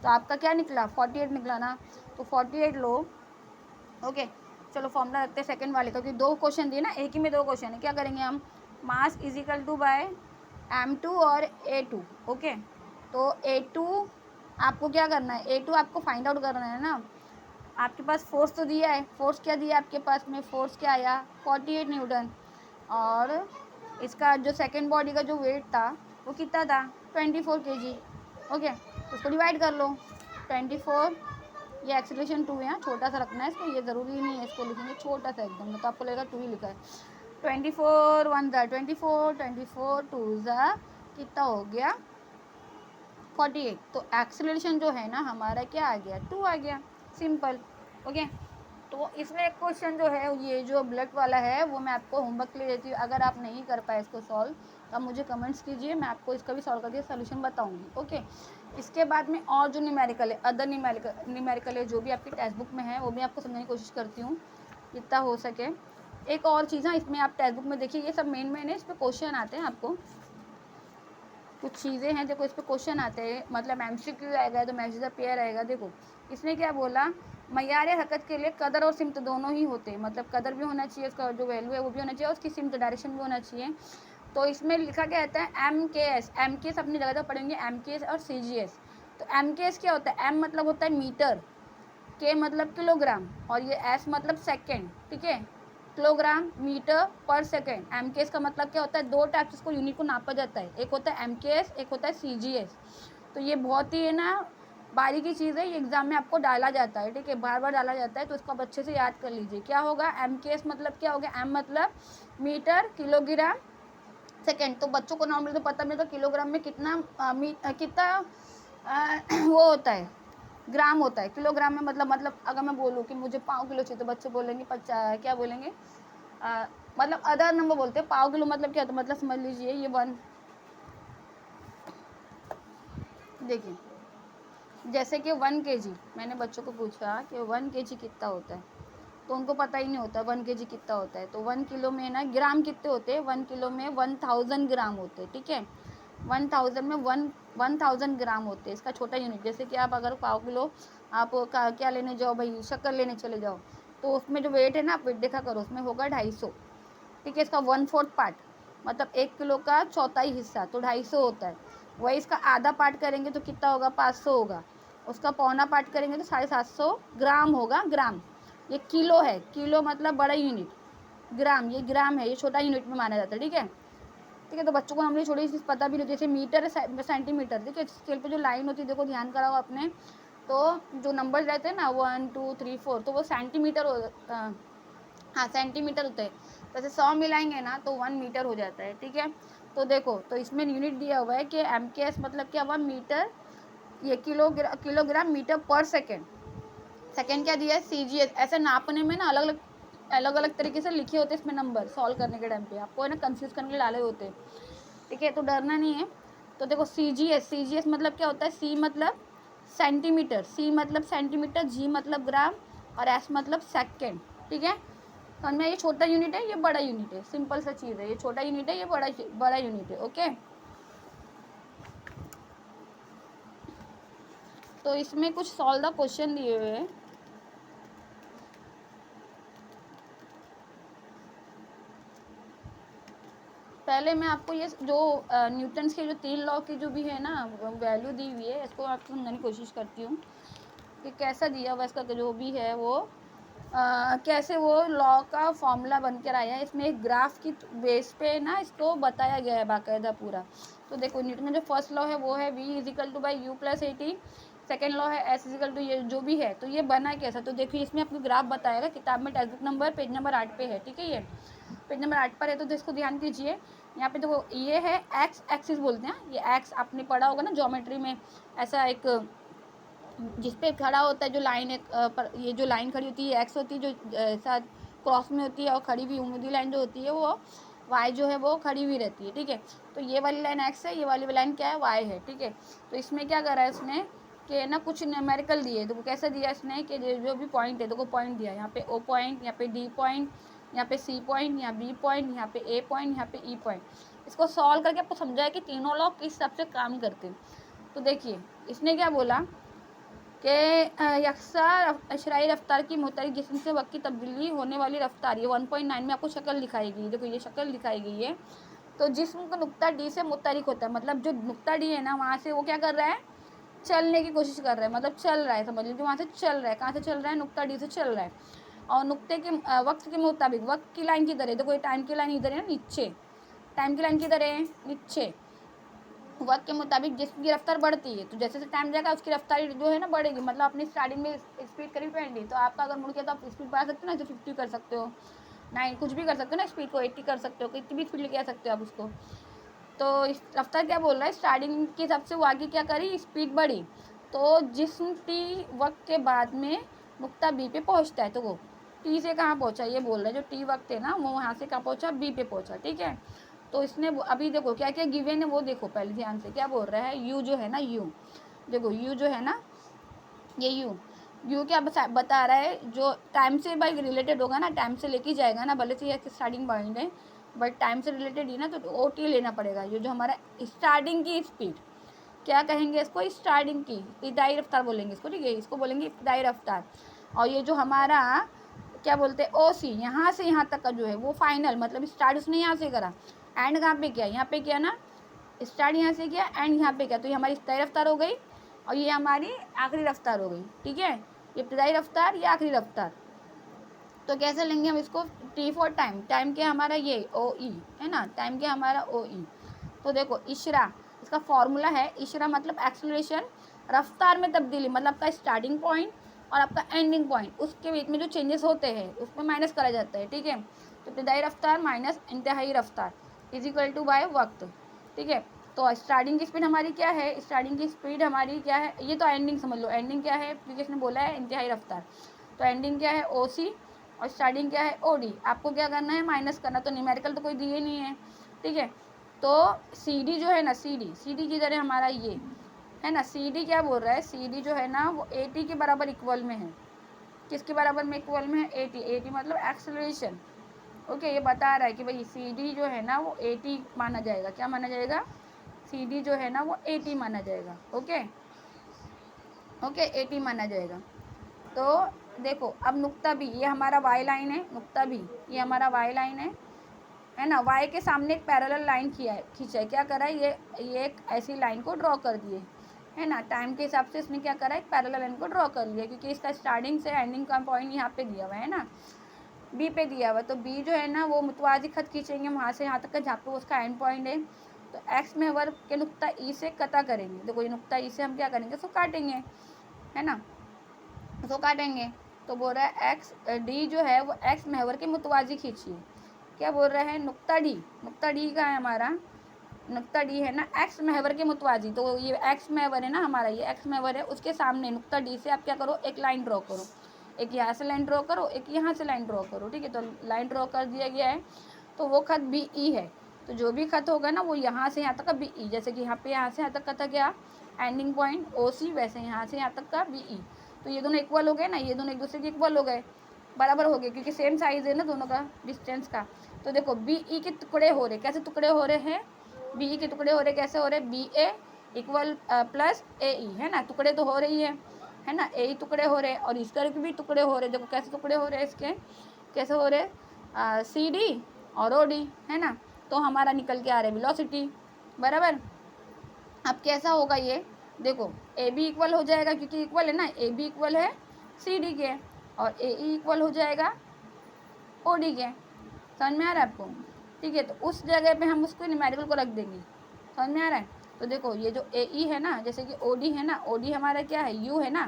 तो आपका क्या निकला 48 निकला ना, तो 48 लो। ओके, चलो फॉर्मूला रखते हैं सेकंड वाले का, क्योंकि दो क्वेश्चन दिए ना, एक ही में दो क्वेश्चन है। क्या करेंगे हम, mass is equal to by m2 और a2। ओके, तो a2 आपको क्या करना है, a2 आपको फाइंड आउट करना है ना। आपके पास फोर्स तो दिया है, फोर्स क्या दिया आपके पास में, फोर्स क्या आया 48 न्यूटन। और इसका जो सेकंड बॉडी का जो वेट था वो कितना था 24 kg। ओके, तो उसको डिवाइड कर लो 24, ये एक्सेलरेशन 2 है, छोटा सा रखना है इसको, ये ज़रूरी नहीं है इसको लिखेंगे छोटा सा एकदम, तो आपको लगेगा 2 ही लिखा है। 24 1 ज़ा 24, 24 2 ज़ा कितना हो गया 48। तो एक्सेलरेशन जो है ना हमारा क्या आ गया 2 आ गया, सिंपल। ओके, तो इसमें एक क्वेश्चन जो है ये जो ब्लड वाला है वो मैं आपको होमवर्क के लिए देती हूँ। अगर आप नहीं कर पाए इसको सॉल्व तो आप मुझे कमेंट्स कीजिए, मैं आपको इसका भी सॉल्व करके सोल्यूशन बताऊंगी। ओके, इसके बाद में और जो न्यूमेरिकल है, अदर न्यूमेरिकल है जो भी आपकी टेक्स्ट बुक में है, वो भी आपको समझने की कोशिश करती हूँ जितना हो सके। एक और चीज़ है इसमें, आप टेक्स्ट बुक में देखिए, ये सब मेन है, इस पर क्वेश्चन आते हैं, आपको कुछ चीज़ें हैं देखो इस पर क्वेश्चन आते हैं, मतलब MCQ आएगा तो मैच द पेयर आएगा। देखो इसने क्या बोला, मयार हरकत के लिए कदर और सिमत दोनों ही होते हैं, मतलब कदर भी होना चाहिए, उसका जो वैल्यू है वो भी होना चाहिए, और उसकी सिमत डायरेक्शन भी होना चाहिए। तो इसमें लिखा क्या रहता है MKS, MKS अपनी जगह तो पढ़ेंगे MKS और CGS। तो MKS क्या होता है, M मतलब होता है मीटर, K मतलब किलोग्राम, और ये S मतलब सेकेंड, ठीक है, किलोग्राम मीटर पर सेकेंड। MKS का मतलब क्या होता है, दो टाइप से इसको यूनिट को नापा जाता है, एक होता है MKS, एक होता है CGS। तो ये बहुत ही है ना बारीकी चीज़ है, ये एग्जाम में आपको डाला जाता है, ठीक है, बार बार डाला जाता है, तो इसको आप अच्छे से याद कर लीजिए। क्या होगा MKS मतलब क्या हो गया, M मतलब मीटर किलोग्राम सेकेंड। तो बच्चों को नॉर्मली तो पता नहीं तो किलोग्राम में कितना वो होता है, ग्राम होता है। किलोग्राम में मतलब अगर मैं बोलूँ कि मुझे 5 किलो चाहिए तो बच्चे बोलेंगे 50, क्या बोलेंगे, मतलब अदर नंबर बोलते हैं। 5 किलो मतलब क्या होता है, मतलब समझ लीजिए ये 1, देखिए जैसे कि 1 kg, मैंने बच्चों को पूछा कि 1 kg कितना होता है, तो उनको पता ही नहीं होता 1 kg कितना होता है। तो 1 किलो में ना ग्राम कितने होते हैं, 1 किलो में 1000 ग्राम होते हैं, ठीक है, 1000 में 1000 ग्राम होते हैं, इसका छोटा यूनिट। जैसे कि आप अगर 5 किलो आप क्या लेने जाओ भाई, शक्कर लेने चले जाओ, तो उसमें जो वेट है ना, आप वेट देखा करो, उसमें होगा 250, ठीक है, इसका 1/4 पार्ट, मतलब 1 किलो का चौथाई हिस्सा, तो 250 होता है। वही इसका आधा पार्ट करेंगे तो कितना होगा 500 होगा, उसका पौना पार्ट करेंगे तो 750 ग्राम होगा। ग्राम ये किलो है, किलो मतलब बड़ा यूनिट, ग्राम ये ग्राम है, ये छोटा यूनिट में माना जाता है, ठीक है, ठीक है। तो बच्चों को हमने थोड़ी सी पता भी नहीं, जैसे मीटर सेंटीमीटर, ठीक है, स्केल पे जो लाइन होती है देखो ध्यान कराओ आपने, तो जो नंबर रहते हैं ना 1 2 3 4, तो वो सेंटीमीटर हाँ सेंटीमीटर होते हैं। जैसे 100 मिलाएंगे ना तो 1 मीटर हो जाता है, ठीक है। तो देखो तो इसमें यूनिट दिया हुआ है कि MKS मतलब क्या हुआ मीटर, ये किलोग्राम मीटर पर सेकेंड, सेकेंड क्या दिया है CGS। ऐसे नापने में ना अलग अलग तरीके से लिखे होते हैं इसमें नंबर, सॉल्व करने के टाइम पे आपको है ना कंफ्यूज करने के लिए डाले होते हैं, ठीक है, तो डरना नहीं है। तो देखो CGS मतलब क्या होता है, C मतलब सेंटीमीटर, C मतलब सेंटीमीटर, G मतलब ग्राम, और S मतलब सेकेंड, ठीक है। समझ में, ये छोटा यूनिट है ये बड़ा यूनिट है, सिंपल सा चीज़ है, ये छोटा यूनिट है ये बड़ा यूनिट है। ओके, तो इसमें कुछ सॉल्व द क्वेश्चन दिए हुए हैं। पहले मैं आपको ये जो न्यूटन्स के जो 3 लॉ की जो भी है ना वैल्यू दी हुई है, इसको आपको समझाने की कोशिश करती हूँ कि कैसा दिया हुआ इसका जो भी है वो कैसे वो लॉ का फॉर्मूला बनकर आया है। इसमें एक ग्राफ की बेस पे ना इसको बताया गया है बाकायदा पूरा। तो देखो न्यूटन का जो फर्स्ट लॉ है वो है V = (u + 80) सेकेंड लॉ है एस इजिकल टू ये जो भी है। तो ये बना कैसा, तो देखिए इसमें आपको ग्राफ बताएगा, किताब में text book number page number 8 पे है, ठीक है, ये पेज नंबर 8 पर है। तो इसको ध्यान दीजिए, यहाँ पे देखो ये है एक्स एक्सिस बोलते हैं, ये एक्स आपने पढ़ा होगा ना ज्योमेट्री में, ऐसा एक जिस पे खड़ा होता है जो लाइन एक पर, ये जो लाइन खड़ी होती है एक्स होती है, जो ऐसा क्रॉस में होती है, और खड़ी हुई उंगली लाइन जो होती है वो वाई जो है वो खड़ी हुई रहती है, ठीक है। तो ये वाली लाइन एक्स है, ये वाली लाइन क्या है, वाई है, ठीक है। तो इसमें क्या करा है उसने कि ना कुछ न्यूमेरिकल दिए, तो कैसे दिया इसने कि जो भी पॉइंट है, देखो पॉइंट दिया, यहाँ पे ओ पॉइंट, यहाँ पे डी पॉइंट, यहाँ पे सी पॉइंट, यहाँ बी पॉइंट, यहाँ पे ए पॉइंट, यहाँ पे ई पॉइंट। इसको सॉल्व करके आपको समझाया कि तीनों लॉ किस हिसाब से काम करते हैं। तो देखिए इसने क्या बोला कि यकसा अशराई रफ्तार की मुतरी जिस्म से वक्त की तब्दीली होने वाली रफ्तार, ये 1.9 में आपको शक्ल दिखाई गई, देखो ये शक्ल दिखाई गई है। तो जिस्म को नुक्ता डी से मुतरिक होता है, मतलब जो नुक्ता डी है ना वहाँ से वो क्या कर रहा है, चलने की कोशिश कर रहा है, मतलब चल रहा है, समझ लीजिए वहाँ से चल रहा है, कहाँ से चल रहा है, नुक्ता डी से चल रहा है। और नुक्ते के वक्त के मुताबिक वक्त की लाइन किधर है, देखो ये टाइम की लाइन इधर है, नीचे टाइम की लाइन किधर है, नीचे। वक्त के मुताबिक जिसकी रफ्तार बढ़ती है, तो जैसे जैसे टाइम जाएगा उसकी रफ्तार जो है ना बढ़ेगी, मतलब अपनी स्टार्टिंग में स्पीड करीब 20, तो आपका अगर मुड़ गया तो आप स्पीड बढ़ा सकते हो ना, तो 50 कर सकते हो, 9 कुछ भी कर सकते हो ना, स्पीड को 80 कर सकते हो, कितनी भी स्पीड लेके आ सकते हो आप उसको। तो इस रफ्तार क्या बोल रहा है, स्टार्टिंग के हिसाब से वो आगे क्या करी, स्पीड बढ़ी। तो जिस्म टी वक्त के बाद में नुक्ता बी पे पहुँचता है, तो वो टी से कहाँ पहुँचा, ये बोल रहा है जो टी वक्त है ना वो वहाँ से कहाँ पहुँचा, बी पे पहुँचा, ठीक है। तो इसने अभी देखो क्या क्या गिवन है वो देखो पहले ध्यान से, क्या बोल रहा है, यू जो है ना, यू देखो यू जो है ना, ये यू क्या बता रहा है, जो टाइम से भाई रिलेटेड होगा ना, टाइम से लेके जाएगा ना, भले से ये स्टार्टिंग पॉइंट है बट टाइम से रिलेटेड ही ना, तो ओ टी लेना पड़ेगा। ये जो हमारा स्टार्टिंग की स्पीड, क्या कहेंगे इसको, स्टार्टिंग की इब्तदाई रफ्तार बोलेंगे इसको, ठीक है, इसको बोलेंगे इब्तदाई रफ्तार। और ये जो हमारा क्या बोलते हैं ओ सी, यहाँ से यहाँ तक का जो है वो फाइनल, मतलब स्टार्ट उसने यहाँ से करा, एंड कहाँ पे किया, यहाँ पे किया ना, स्टार्ट यहाँ से किया, एंड यहाँ पे किया, तो ये हमारी इब्तदाई रफ्तार हो गई और ये हमारी आखिरी रफ्तार हो गई, ठीक है। ये इब्तदाई रफ्तार, ये आखिरी रफ्तार। तो कैसे लेंगे हम इसको, टी फॉर टाइम, टाइम क्या हमारा ये ओ ई है ना, टाइम क्या हमारा ओ ई। तो देखो इशरा, इसका फॉर्मूला है, इशरा मतलब एक्सेलरेशन, रफ्तार में तब्दीली, मतलब आपका स्टार्टिंग पॉइंट और आपका एंडिंग पॉइंट उसके बीच में जो चेंजेस होते हैं उसमें माइनस करा जाता है, ठीक है। तो इब्तदाई रफ्तार माइनस इंतहाई रफ्तार इज इक्वल टू बाय वक्त, ठीक है। तो स्टार्टिंग की स्पीड हमारी क्या है, स्टार्टिंग की स्पीड हमारी क्या है, ये तो एंडिंग समझ लो, एंडिंग क्या है क्योंकि इसने बोला है इंतहाई रफ्तार, तो एंडिंग क्या है ओ सी और स्टार्टिंग क्या है ओ डी। आपको क्या करना है, माइनस करना, तो न्यूमेरिकल तो कोई दिए नहीं है, ठीक है। तो सी डी जो है ना, सी डी किधर है हमारा, ये है ना, सी डी क्या बोल रहा है, सी डी जो है ना वो ए टी के बराबर इक्वल में है, किसके बराबर में इक्वल में है, ए टी मतलब एक्सेलरेशन, ओके। ये बता रहा है कि भाई सी डी जो है ना वो ए टी माना जाएगा, क्या माना जाएगा, सी डी जो है ना वो ए टी माना जाएगा, ओके ओके, ए टी माना जाएगा। तो देखो अब नुक्ता बी, ये हमारा वाई लाइन है, नुक्ता बी ये हमारा वाई लाइन है ना, वाई के सामने एक पैरेलल लाइन खींचा है, क्या करा है, ये एक ऐसी लाइन को ड्रॉ कर दिए, है ना, टाइम के हिसाब से इसने क्या करा है, एक पैरेलल लाइन को ड्रॉ कर लिया, क्योंकि इसका स्टार्टिंग से एंडिंग का पॉइंट यहाँ पे दिया हुआ है ना, बी पे दिया हुआ, तो बी जो है ना वो मुतवाज़ी खत खींचेंगे वहाँ से यहाँ तक का जहाँ पे उसका एंड पॉइंट है। तो एक्स महवर के नुक्ता ई से कता करेंगे, तो कोई नुक्ता ई से हम क्या करेंगे, उसको काटेंगे, है ना, उसको काटेंगे। तो बोल रहा है एक्स डी जो है वो एक्स महवर के मुतवाज़ी खींचिए, क्या बोल रहा है, नुक्ता डी का है हमारा, नुक्ता डी है ना एक्स महवर के मुतवाज़ी, तो ये एक्स महवर है ना हमारा, ये एक्स महवर है, उसके सामने नुक्ता डी से आप क्या करो, एक लाइन ड्रॉ करो, एक यहाँ से लाइन ड्रॉ करो, एक यहाँ से लाइन ड्रॉ करो, ठीक है। तो लाइन ड्रॉ कर दिया गया है, तो वो खत बी ई है, तो जो भी खत होगा ना वो यहाँ से यहाँ तक का बी ई, जैसे कि यहाँ पे यहाँ से यहाँ तक का था क्या एंडिंग पॉइंट ओ सी, वैसे यहाँ से यहाँ तक का बी ई। तो ये दोनों इक्वल हो गए ना, ये दोनों एक दूसरे के इक्वल हो गए, बराबर हो गए, क्योंकि सेम साइज़ है ना दोनों का डिस्टेंस का। तो देखो बी ई के टुकड़े हो रहे, कैसे टुकड़े हो रहे हैं, बी ई के टुकड़े हो रहे, कैसे हो रहे, बी ए इक्वल प्लस ए ई, है ना, टुकड़े तो हो रही है ना, ए टुकड़े हो रहे और इस तरह के भी टुकड़े हो रहे, देखो कैसे टुकड़े हो रहे इसके, कैसे हो रहे, सी डी और ओ डी, है ना। तो हमारा निकल के आ रहा है वेलोसिटी, बराबर। अब कैसा होगा ये, देखो ए बी इक्वल हो जाएगा, क्योंकि इक्वल है ना, ए बी इक्वल है सी डी के और ए ई इक्वल हो जाएगा ओ डी के, समझ में आ रहा है आपको, ठीक है। तो उस जगह पे हम उसको न्यूमेरिकल को रख देंगे, समझ में आ रहा है। तो देखो ये जो ए ई है ना, जैसे कि ओ डी है ना, ओ डी हमारा क्या है, यू है ना,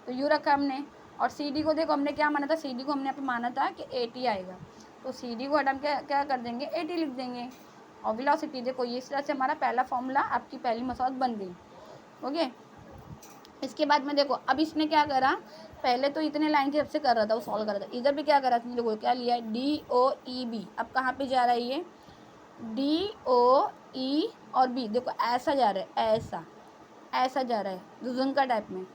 तो यू रखा हमने। और सी डी को देखो हमने क्या माना था, सी डी को हमने यहाँ पे माना था कि ए टी आएगा, तो सी डी को हटा के क्या कर देंगे, ए टी लिख देंगे। और वेलोसिटी देखो ये इस तरह से हमारा पहला फॉर्मूला आपकी पहली मसौद बन गई। ओके, इसके बाद में देखो अब इसने क्या करा, पहले तो इतने लाइन के सबसे कर रहा था, वो सॉल्व कर रहा था, इधर भी क्या करा, देखो क्या लिया है, डी ओ ई बी। अब कहाँ पे जा रहा है ये, डी ओ ई और बी, देखो ऐसा जा रहा है, ऐसा ऐसा जा रहा है जुजुंका टाइप में।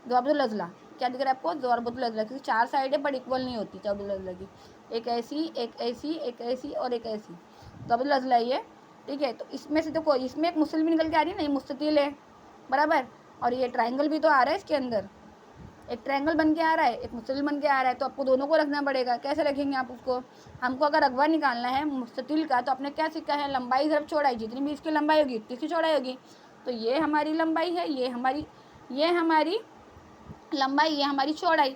ज़ोरबतुल अज़ला क्या दिख रहा है आपको, ज़ोरबतुल अज़ला, क्योंकि 4 साइड है बट इक्वल नहीं होती ज़ोरबतुल अज़ला की, एक ऐसी एक ऐसी एक ऐसी और एक ऐसी, ज़ोरबतुल अज़ला ये, ठीक है। तो इसमें से देखो इसमें एक मुस्लिम भी निकल के आ रही है ना, ये मुस्ततिल है बराबर, और ये ट्राइंगल भी तो आ रहा है इसके अंदर, एक ट्रायंगल बन के आ रहा है, एक मुस्ततिल बन के आ रहा है, तो आपको दोनों को रखना पड़ेगा। कैसे रखेंगे आप उसको, हमको अगर रकबा निकालना है मुस्ततिल का, तो आपने क्या सीखा है, लंबाई ज़रब चौड़ाई, जितनी भी इसकी लंबाई होगी उतनी इसकी चौड़ाई होगी। तो ये हमारी लंबाई है, ये हमारी लंबाई, ये हमारी चौड़ाई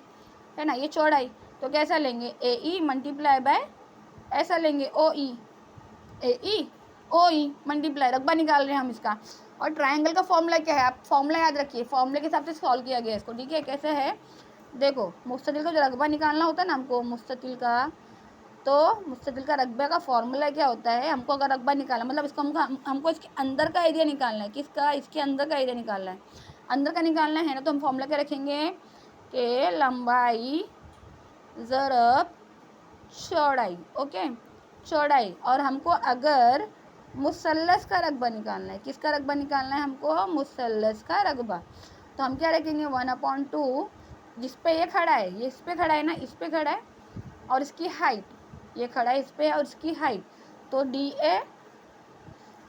है ना, ये चौड़ाई। तो कैसा लेंगे, ए ई मल्टीप्लाई बाय ऐसा लेंगे ओ ई, ए ई ओ ई मल्टीप्लाई, रकबा निकाल रहे हैं हम इसका। और ट्रायंगल का फॉर्मूला क्या है, आप फॉर्मूला याद रखिए, फॉर्मूले के हिसाब से सॉल्व किया गया इसको, ठीक है। कैसे है, देखो मुस्ततिल का जो रकबा निकालना होता है ना हमको मुस्ततिल का, तो मुस्ततिल का रकबे का फॉर्मूला क्या होता है, हमको अगर रकबा निकालना मतलब इसको हमको इसके अंदर का एरिया निकालना है, किसका, इसके अंदर का एरिया निकालना है, अंदर का निकालना है ना, तो हम फॉर्मूला क्या रखेंगे कि लंबाई ज़रब चौड़ाई, ओके चौड़ाई। और हमको अगर मुसल्लस का रकबा निकालना है, किसका रकबा निकालना है हमको, मुसल्लस का रकबा, तो हम क्या रखेंगे 1/2, जिस पे ये खड़ा है, ये इस पे खड़ा है ना, इस पे खड़ा है, और इसकी हाइट, ये खड़ा है इस पे और इसकी हाइट, तो D A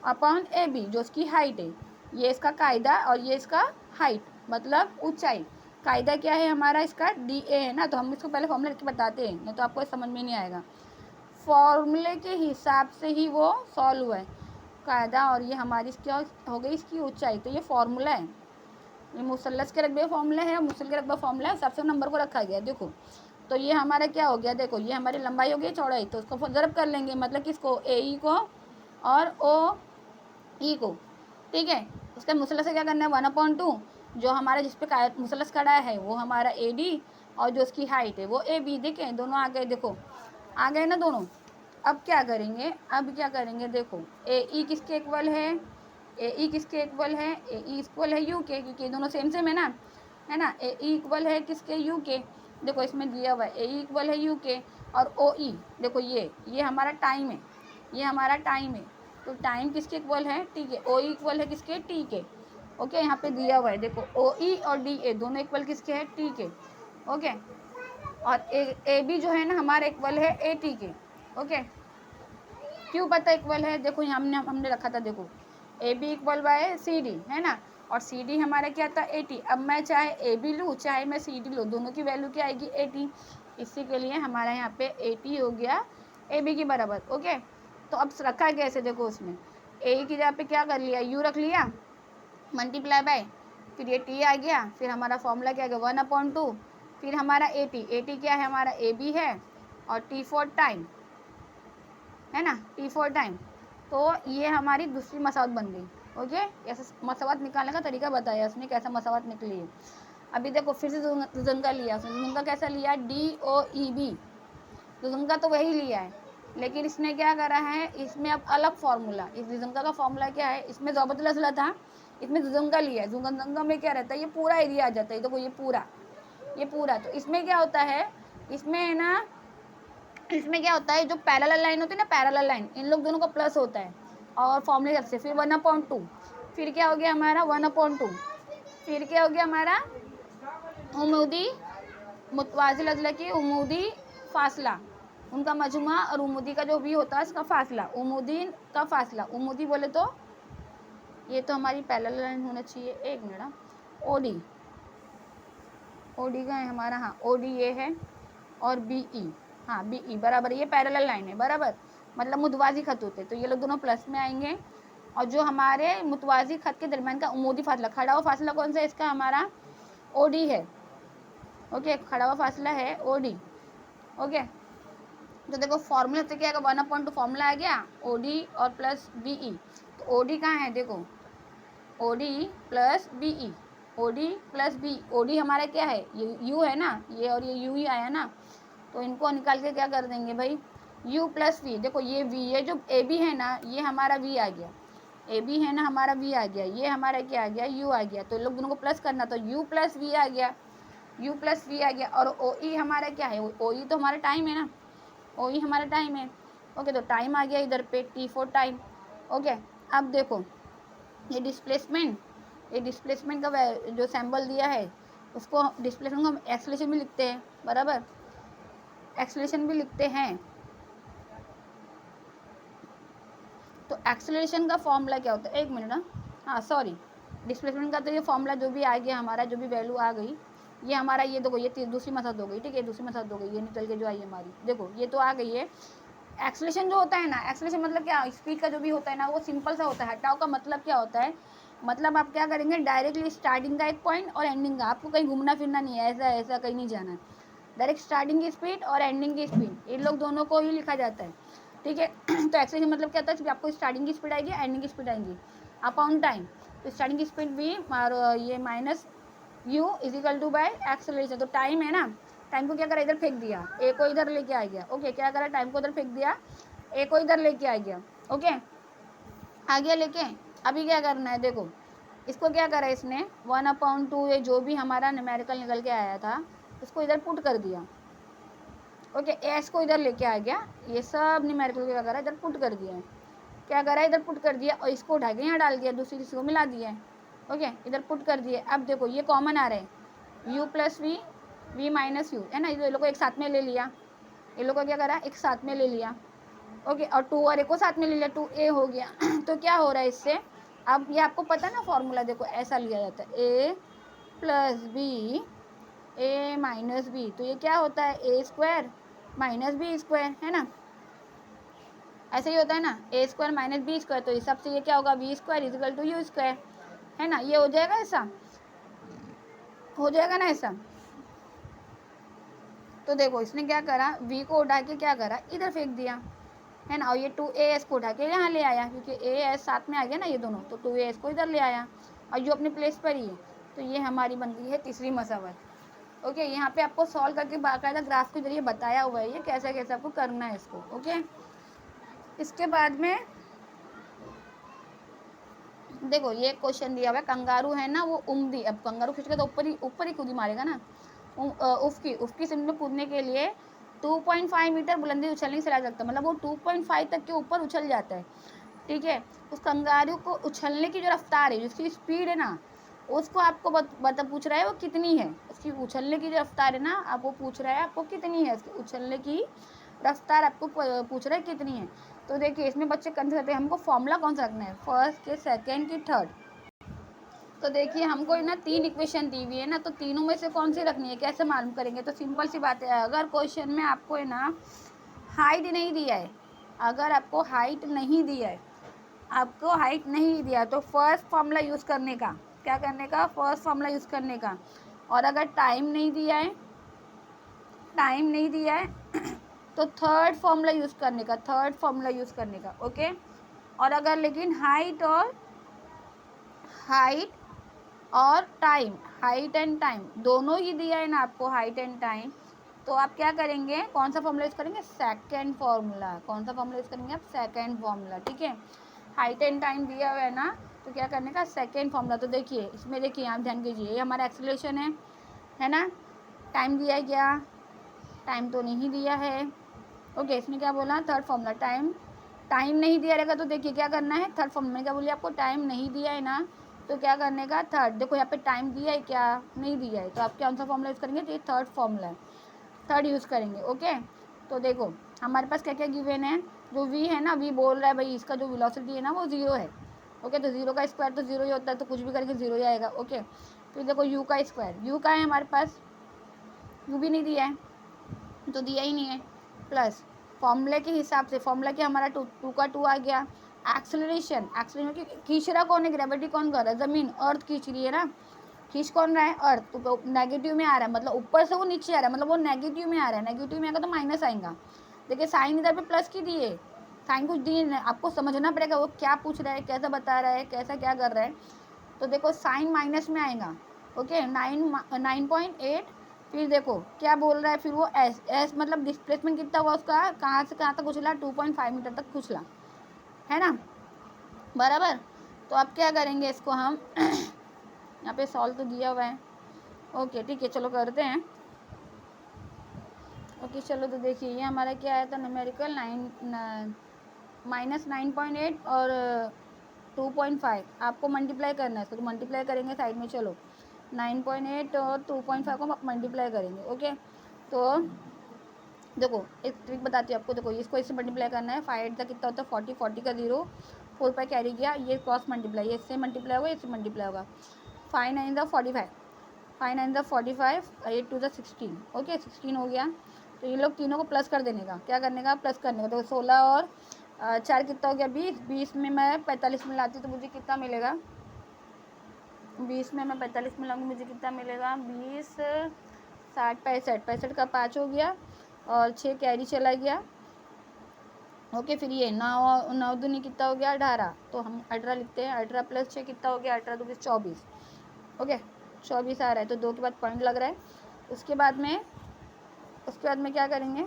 upon A B, जो इसकी हाइट है, ये इसका कायदा और ये इसका हाइट मतलब ऊंचाई। कायदा क्या है हमारा इसका, डी ए है ना, तो हम इसको पहले फॉर्मूला लिख के बताते हैं, नहीं तो आपको समझ में नहीं आएगा। फॉर्मूले के हिसाब से ही वो सॉल्व हुआ है कायदा, और ये हमारी क्या हो गई, इसकी ऊंचाई। तो ये फॉर्मूला है, ये मुसल्लस के रकबे फॉर्मूला है, मुसल के रकबा फॉर्मूला है, सबसे नंबर को रखा गया। देखो तो ये हमारा क्या हो गया, देखो ये हमारी लंबाई हो गई चौड़ाई, तो उसको ज़रब कर लेंगे, मतलब किसको, ए ई को और ओ ई को, ठीक है। उसका मुसल्लस से क्या करना है 1/2, जो हमारा जिस पे मुसल्लस खड़ा है वो हमारा ए डी, और जो उसकी हाइट है वो ए बी। देखें दोनों आ गए, देखो आ गए ना दोनों। अब क्या करेंगे, देखो ए ई किसके इक्वल है, ए ई किसके इक्वल है, ए ई इक्वल है यू के, क्योंकि दोनों सेम सेम है ना। ए ई इक्वल है किसके, यू के, देखो इसमें दिया हुआ है ए ई इक्वल है यू के, और ओ ई देखो ये हमारा टाइम है, ये हमारा टाइम है, तो टाइम किसके इक्वल है, टी के, ओ ई इक्वल है किसके, टी के, ओके। यहाँ पे दिया हुआ है देखो ओ ई और डी ए दोनों इक्वल किसके है, टी के, ओके। और ए बी जो है ना हमारा इक्वल है ए टी के, ओके। क्यों पता इक्वल है, देखो हमने रखा था, देखो A B equal by C D है ना, और सी डी हमारा क्या था 80। अब मैं चाहे ए बी लूँ चाहे मैं सी डी लूँ, दोनों की वैल्यू क्या आएगी 80, इसी के लिए हमारा यहाँ पे 80 हो गया ए बी के बराबर, ओके। तो अब रखा कैसे, देखो उसमें ए की जगह पे क्या कर लिया, यू रख लिया मल्टीप्लाई बाय, फिर ये टी आ गया, फिर हमारा फॉर्मूला क्या आ गया 1/2, फिर हमारा 80 क्या है हमारा ए बी है, और टी फॉर टाइम है ना, टी फॉर टाइम। तो ये हमारी दूसरी मसावत बन गई, ओके। ऐसे मसावत निकालने का तरीका बताया उसने, कैसा मसावत निकली है। अभी देखो फिर से जुजंगा लिया उसने, जुजंगा कैसा लिया, डी ओ ई बी, जुजंगा तो वही लिया है, लेकिन इसने क्या करा है, इसमें अब अलग फार्मूला, इस जुजंगा का फार्मूला क्या है, इसमें ज़ोरबतुल अज़ला था, इसमें जुजंगा लिया है। जुजंगा में क्या रहता है, ये पूरा एरिया आ जाता है, देखो ये पूरा। तो इसमें क्या होता है, इसमें है ना, इसमें क्या होता है, जो पैरेलल लाइन होती है ना, पैरेलल लाइन, इन लोग दोनों का प्लस होता है, और फॉर्मूले से फिर 1/2, फिर क्या हो गया हमारा 1/2, फिर क्या हो गया हमारा उमूदी मुतवाज़िल अज़ला की उमूदी फासला, उनका मजमा, और उमूदी का जो भी होता है इसका फासला, उमूदी का फासला, उमूदी बोले तो ये तो हमारी पैरेलल लाइन होना चाहिए, एक मिनट, ओडी का है हमारा, हाँ ओडी ये है, और बी ई, हाँ बी ई बराबर, ये पैरेलल लाइन है बराबर, मतलब मुतवाज़ी खत होते, तो ये लोग दोनों प्लस में आएंगे। और जो हमारे मुतवाज़ी खत के दरमियान का उमूदी फासला, खड़ा हुआ फासला कौन सा है, इसका हमारा ओडी है, ओके, खड़ा हुआ फासला है ओडी, ओके। तो देखो फॉर्मूला से क्या 1/2 फॉर्मूला आ गया ओडी और प्लस बी ई, तो ओडी कहाँ है, देखो O D plus B E, O D plus B, O D हमारा क्या है, ये यू है ना, ये और ये यू ही आया ना, तो इनको निकाल के क्या कर देंगे भाई, u प्लस वी। देखो ये v, ये जो ए बी है ना, ये हमारा v आ गया, ए बी है ना हमारा v आ गया, ये हमारा क्या आ गया, u आ गया, तो इन लोग दोनों को प्लस करना, तो u प्लस वी आ गया, u प्लस वी आ गया। और ओ ई हमारा क्या है, ओ ई तो हमारा टाइम है ना, ओ ई हमारा टाइम है। ओके, तो टाइम आ गया इधर पे, टी फॉर टाइम। ओके, अब देखो ये डिस्प्लेसमेंट का जो सिंबल दिया है, उसको डिस्प्लेसमेंट को हम एक्सेलरेशन भी लिखते हैं, बराबर, एक्सेलरेशन भी लिखते हैं। तो एक्सेलरेशन का फॉर्मूला क्या होता है, एक मिनट ना, हाँ सॉरी, डिस्प्लेसमेंट का तो ये फॉर्मूला जो भी आ गया हमारा, जो भी वैल्यू आ गई, ये हमारा, ये देखो ये दूसरी मेथड हो गई, ठीक है, दूसरी मेथड हो गई, ये निकल के जो आई हमारी, देखो ये तो आ गई है। एक्सेलरेशन जो होता है ना, एक्सेलरेशन मतलब क्या, स्पीड का जो भी होता है ना, वो सिंपल सा होता है। हटाओ का मतलब क्या होता है, मतलब आप क्या करेंगे, डायरेक्टली स्टार्टिंग का एक पॉइंट और एंडिंग का, आपको कहीं घूमना फिरना नहीं है, ऐसा ऐसा कहीं नहीं जाना है, डायरेक्ट स्टार्टिंग की स्पीड और एंडिंग की स्पीड, इन लोग दोनों को ही लिखा जाता है, ठीक है। तो एक्सेलरेशन मतलब क्या होता है, आपको स्टार्टिंग की स्पीड आएगी, एंडिंग की स्पीड आएगी अपॉन टाइम, तो स्टार्टिंग की स्पीड भी और ये minus u equal to by acceleration. तो टाइम है ना, टाइम को क्या करा, इधर फेंक दिया, ए को इधर लेके आ गया। ओके, क्या करा, टाइम को इधर फेंक दिया, ए को इधर लेके आ गया। ओके, आ गया लेके, अभी क्या करना है, देखो इसको क्या करा इसने, 1/2, ये जो भी हमारा न्यूमेरिकल निकल के आया था, उसको इधर पुट कर दिया। ओके, एस को इधर लेके आ गया, ये सब न्यूमेरिकल क्या करा, इधर पुट कर दिया है, क्या करा, इधर पुट कर दिया, और इसको उठा के यहाँ डाल दिया, दूसरी किसी को मिला दिया है। ओके, इधर पुट कर दिए। अब देखो ये कॉमन आ रहा है, u plus v, v minus u, है ना, ये लोग को एक साथ में ले लिया, ये लोग को क्या करा, एक साथ में ले लिया। ओके, और 2 और ए को साथ में ले लिया, 2a हो गया। तो क्या हो रहा है इससे, अब ये आपको पता है ना फॉर्मूला, देखो ऐसा लिया जाता है, a plus b, a minus b, तो ये क्या होता है, a square minus b square, है ना, ऐसे ही होता है ना, a square minus b square, तो इस हिसाब से ये क्या होगा, v square equal to u square, है ना, ये हो जाएगा, ऐसा हो जाएगा ना ऐसा। तो देखो इसने क्या करा, v को उठा के क्या करा, इधर फेंक दिया, है ना, और ये 2as को उठा के यहाँ ले आया, क्योंकि as साथ में आ गया ना ये दोनों, तो 2as को इधर ले आया, और जो अपने प्लेस पर ही है। तो ये हमारी बन गई है तीसरी मसावत। ओके, यहाँ पे आपको सॉल्व करके बाकायदा ग्राफ के जरिए बताया हुआ है ये कैसे कैसे आपको करना है इसको। ओके, इसके बाद में देखो ये क्वेश्चन दिया हुआ है, कंगारू है ना वो उम्दी, अब कंगारू खींच के तो ऊपर ही कूदी मारेगा ना, उफकी सिम में कूदने के लिए 2.5 मीटर बुलंदी उछलने से ला सकता है, मतलब वो 2.5 तक के ऊपर उछल जाता है, ठीक है। उस कंगारू को उछलने की जो रफ्तार है, जिसकी स्पीड है ना, उसको आपको पूछ रहा है वो कितनी है, उसकी उछलने की जो रफ्तार है ना, आपको पूछ रहा है आपको कितनी है, उसकी उछलने की रफ्तार आपको पूछ रहा है कितनी है। तो देखिए इसमें बच्चे कंफ्यूज होते हैं, हमको फॉर्मूला कौन सा रखना है, फर्स्ट के सेकेंड की थर्ड। तो देखिए हमको ना 3 इक्वेशन दी हुई है ना, तो तीनों में से कौन सी रखनी है, कैसे मालूम करेंगे, तो सिंपल सी बात है, अगर क्वेश्चन में आपको है ना हाइट नहीं दिया है, अगर आपको हाइट नहीं दिया है, आपको हाइट नहीं दिया तो फर्स्ट फॉर्मूला यूज़ करने का, क्या करने का, फर्स्ट फॉर्मूला यूज़ करने का। और अगर टाइम नहीं दिया है, टाइम नहीं दिया है तो थर्ड फॉर्मूला यूज़ करने का, थर्ड फॉर्मूला यूज़ करने का। ओके, और अगर लेकिन हाइट और टाइम, हाइट एंड टाइम दोनों ही दिया है ना आपको, हाइट एंड टाइम, तो आप क्या करेंगे, कौन सा फॉर्मूला यूज़ करेंगे, सेकंड फॉर्मूला, कौन सा फॉर्मूला यूज़ करेंगे आप, सेकंड फॉर्मूला, ठीक है। हाइट एंड टाइम दिया हुआ है ना, तो क्या करने का, सेकंड फॉर्मूला। तो देखिए इसमें देखिए आप ध्यान कीजिए, ये हमारा एक्सेलरेशन है ना, टाइम दिया है क्या, टाइम तो नहीं दिया है। ओके, इसमें क्या बोला, थर्ड फॉर्मूला, टाइम नहीं दिया रहेगा तो देखिए क्या करना है, थर्ड फॉर्मूला में क्या बोलिए, आपको टाइम नहीं दिया है ना, तो क्या करने का, थर्ड, देखो यहाँ पे टाइम दिया है क्या, नहीं दिया है, तो आप कौन सा फॉर्मूला यूज़ करेंगे, तो ये थर्ड फॉर्मूला है, थर्ड यूज़ करेंगे। ओके, तो देखो हमारे पास क्या क्या गिवन है, जो वी है ना, वी बोल रहा है भाई इसका जो वेलोसिटी है ना वो 0 है। ओके, तो 0 का स्क्वायर तो 0 ही होता है, तो कुछ भी करके 0 ही आएगा। ओके, फिर देखो यू का स्क्वायर, यू का है हमारे पास, यू भी नहीं दिया है, तो दिया ही नहीं है, प्लस फॉर्मूले के हिसाब से, फॉर्मूला के हमारा 2 का 2 आ गया। एक्सेलरेशन की खींच रहा कौन है, ग्रेविटी कौन कर रहा है, ज़मीन, अर्थ खींच रही है ना, खींच कौन रहा है, अर्थ, तो नेगेटिव में आ रहा है, मतलब ऊपर से वो नीचे आ रहा है, मतलब वो नेगेटिव में आ रहा है, नेगेटिव में आएगा तो माइनस आएगा। देखिए साइन इधर पे प्लस की दिए, साइन कुछ दिए, आपको समझना पड़ेगा वो क्या पूछ रहा है, कैसा बता रहा है, कैसा क्या कर रहा है। तो देखो साइन माइनस में आएगा, ओके 9.8, फिर देखो क्या बोल रहा है, फिर वो एस एस मतलब डिस्प्लेसमेंट कितना हुआ उसका, कहाँ से कहाँ तक उछला, 2.5 मीटर तक उछला, है ना, बराबर। तो अब क्या करेंगे इसको हम यहाँ पे सॉल्व तो दिया हुआ है, ओके ठीक है, चलो करते हैं। ओके चलो, तो देखिए ये हमारा क्या आया था न्यूमेरिकल -9.8 और 2.5, आपको मल्टीप्लाई करना है इसको, तो मल्टीप्लाई करेंगे साइड में, चलो 9.8 और 2.5 को मल्टीप्लाई करेंगे, ओके। तो देखो एक ट्रिक बताती हूँ आपको, देखो इसको इससे मल्टीप्लाई करना है, 5 तक कितना होता है 40, 40 का 0, 4 पर कैरी किया, ये क्रॉस मल्टीप्लाई, ये इससे मल्टीप्लाई होगा, इससे मल्टीप्लाई होगा, 5 9 द 45, 5 9 द 45, 8 2 द 16, ओके 16 हो गया। तो ये लोग तीनों को प्लस कर देने का, क्या करने का, प्लस करने का। तो 16 और 4 कितना हो गया 20, 20 में मैं 45 मिलाती हूँ तो मुझे कितना मिलेगा, 20 में मैं 45 मिलाऊंगी, मुझे कितना मिलेगा, 20 60 65, 65 का 5 हो गया और 6 कैरी चला गया, ओके। फिर ये 9 दूनी कितना हो गया 18, तो हम 18 लिखते हैं, 18 प्लस 6 कितना हो गया, 18 दूनी 24, ओके 24 आ रहा है, तो 2 के बाद पॉइंट लग रहा है। उसके बाद में क्या करेंगे,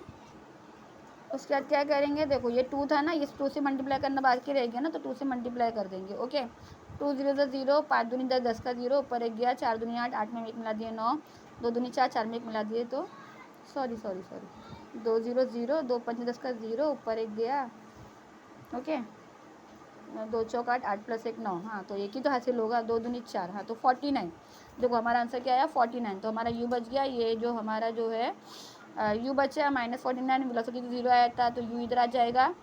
उसके बाद क्या करेंगे, देखो ये 2 था ना, इस 2 से मल्टीप्लाई करना बाकी रह गया ना, तो 2 से मल्टीप्लाई कर देंगे, ओके। 2 0 0, 5 दूनी 10, 10 का 0, ऊपर 1 गया, 4 दूनी 8, 8 में 1 मिला दिए 9, 2 दूनी 4, 4 में 1 मिला दिए, तो सॉरी 2 0 0, 2 5 10 का 0, ऊपर 1 गया, ओके 2 चौक 8, 8 प्लस 1 9, हाँ तो एक ही तो हासिल होगा, 2 दूनी 4, हाँ तो 49। देखो हमारा आंसर क्या आया 49, तो हमारा यू बच गया, ये जो हमारा जो है यू बचा -49, वेलोसिटी 0 आया था, तो यू इधर आ जाएगा,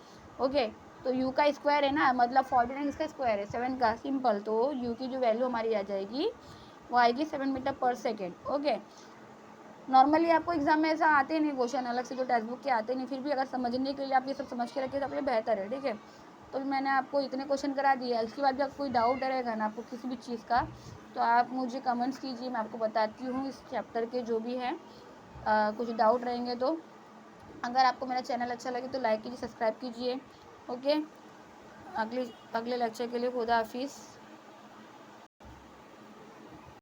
ओके। तो यू का स्क्वायर है ना, मतलब 49 इसका स्क्वायर है 7 का, सिंपल। तो यू की जो वैल्यू हमारी आ जाएगी वो आएगी 7 मीटर पर सेकेंड, ओके। नॉर्मली आपको एग्जाम में ऐसा आते नहीं क्वेश्चन, अलग से जो टेक्स्ट बुक के आते नहीं, फिर भी अगर समझने के लिए आप ये सब समझ के रखिए तो आपके बेहतर है, ठीक है। तो मैंने आपको इतने क्वेश्चन करा दिया, इसके बाद भी आपको कोई डाउट रहेगा ना आपको किसी भी चीज़ का, तो आप मुझे कमेंट्स कीजिए, मैं आपको बताती हूँ इस चैप्टर के जो भी हैं, कुछ डाउट रहेंगे तो। अगर आपको मेरा चैनल अच्छा लगे तो लाइक कीजिए, सब्सक्राइब कीजिए, ओके। अगले लेक्चर के लिए खुदा हाफिज़।